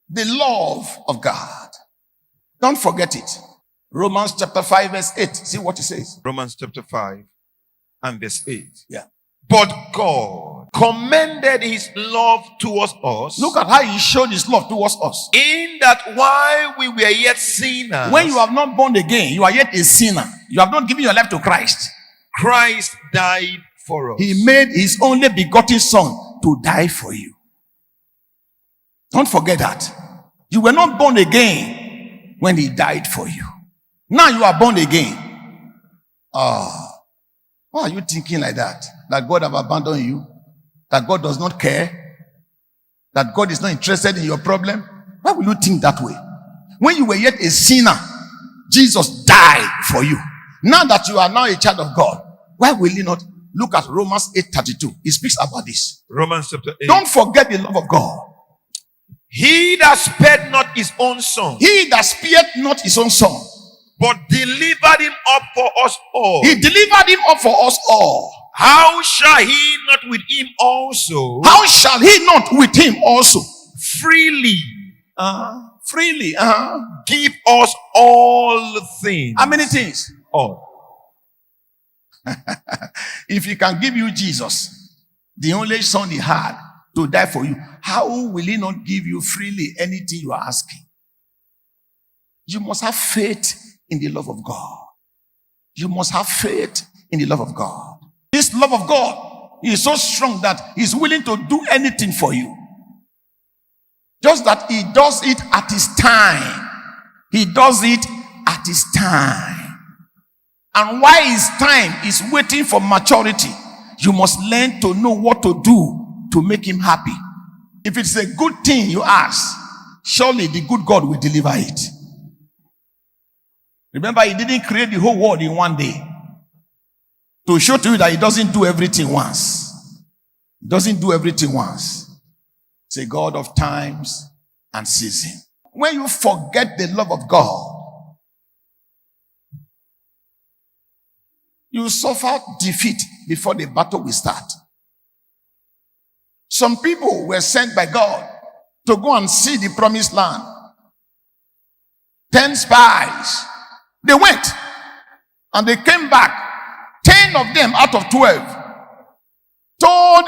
The love of God. Don't forget it. Romans chapter 5 verse 8. See what it says. Romans chapter 5 and verse 8. Yeah. But God commended his love towards us. Look at how he showed his love towards us. In that while we were yet sinners, when you have not born again, you are yet a sinner. You have not given your life to Christ. Christ died for us. He made his only begotten son to die for you. Don't forget that. You were not born again when he died for you. Now you are born again. Why are you thinking like that? That God have abandoned you? That God does not care? That God is not interested in your problem? Why will you think that way? When you were yet a sinner, Jesus died for you. Now that you are now a child of God, why will you not look at Romans 8:32? It speaks about this. Romans chapter 8. Don't forget the love of God. He that spared not his own son, He that spared not his own son, but delivered him up for us all. he delivered him up for us all. How shall he not with him also How shall he not with him also freely freely give us all things? how many things? All. If he can give you Jesus, the only son he had to die for you, how will he not give you freely anything you are asking? You must have faith in the love of God. You must have faith in the love of God. This love of God is so strong that he's willing to do anything for you. Just that he does it at his time. He does it at his time. And while his time is waiting for maturity, you must learn to know what to do to make him happy. If it's a good thing you ask, surely the good God will deliver it. Remember, he didn't create the whole world in one day. To show to you that he doesn't do everything once. He doesn't do everything once. It's a God of times and season. When you forget the love of God, you suffer defeat before the battle will start. Some people were sent by God to go and see the promised land. 10 spies. They went and they came back. 10 of them out of 12 told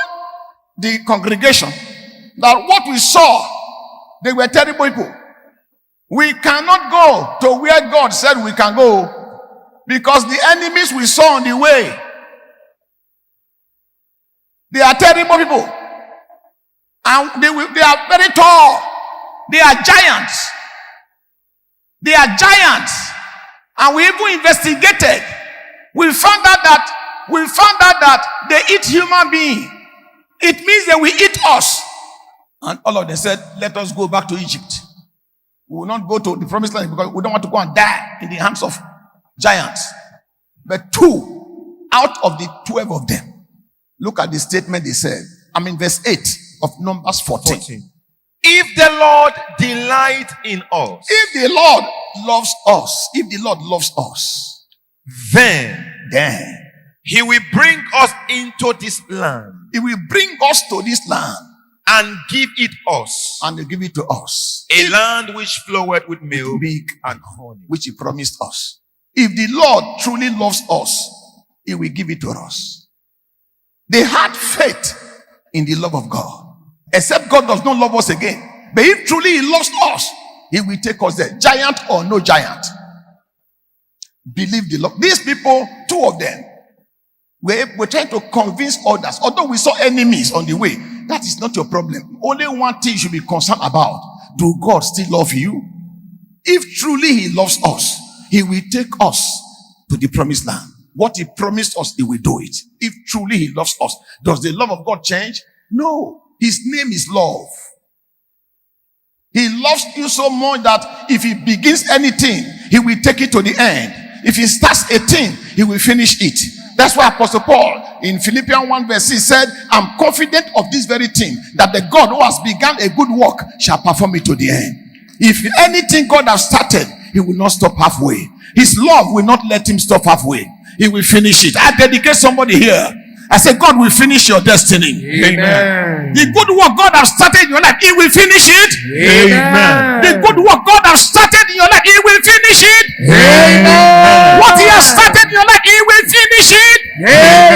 the congregation that what we saw, they were terrible people. We cannot go to where God said we can go because the enemies we saw on the way, they are terrible people. And they are very tall. They are giants. They are giants. And we even investigated. We found out that they eat human beings. It means they will eat us. And all of them said, let us go back to Egypt. We will not go to the promised land because we don't want to go and die in the hands of giants. But 2 out of the 12 of them, look at the statement they said. Verse 8 of Numbers 14. If the Lord delight in us, if the Lord loves us, then he will bring us into this land. He will bring us to this land and give it us. And give it to us. A land which floweth with milk and honey. Which he promised us. If the Lord truly loves us, he will give it to us. They had faith in the love of God. Except God does not love us again. But if truly he loves us, he will take us there. Giant or no giant. Believe the love. These people, 2 of them, were trying to convince others. Although we saw enemies on the way, that is not your problem. Only one thing you should be concerned about. Do God still love you? If truly he loves us, he will take us to the promised land. What he promised us, he will do it. If truly he loves us. Does the love of God change? No. His name is love. He loves you so much that if he begins anything, he will take it to the end. If he starts a thing, he will finish it. That's why Apostle Paul in Philippians 1 verse 6 said, I'm confident of this very thing, that the God who has begun a good work shall perform it to the end. If anything God has started, he will not stop halfway. His love will not let him stop halfway. He will finish it. I dedicate somebody here. I say, God will finish your destiny. Amen. The good work God has started in your life, he will finish it. Amen. Amen.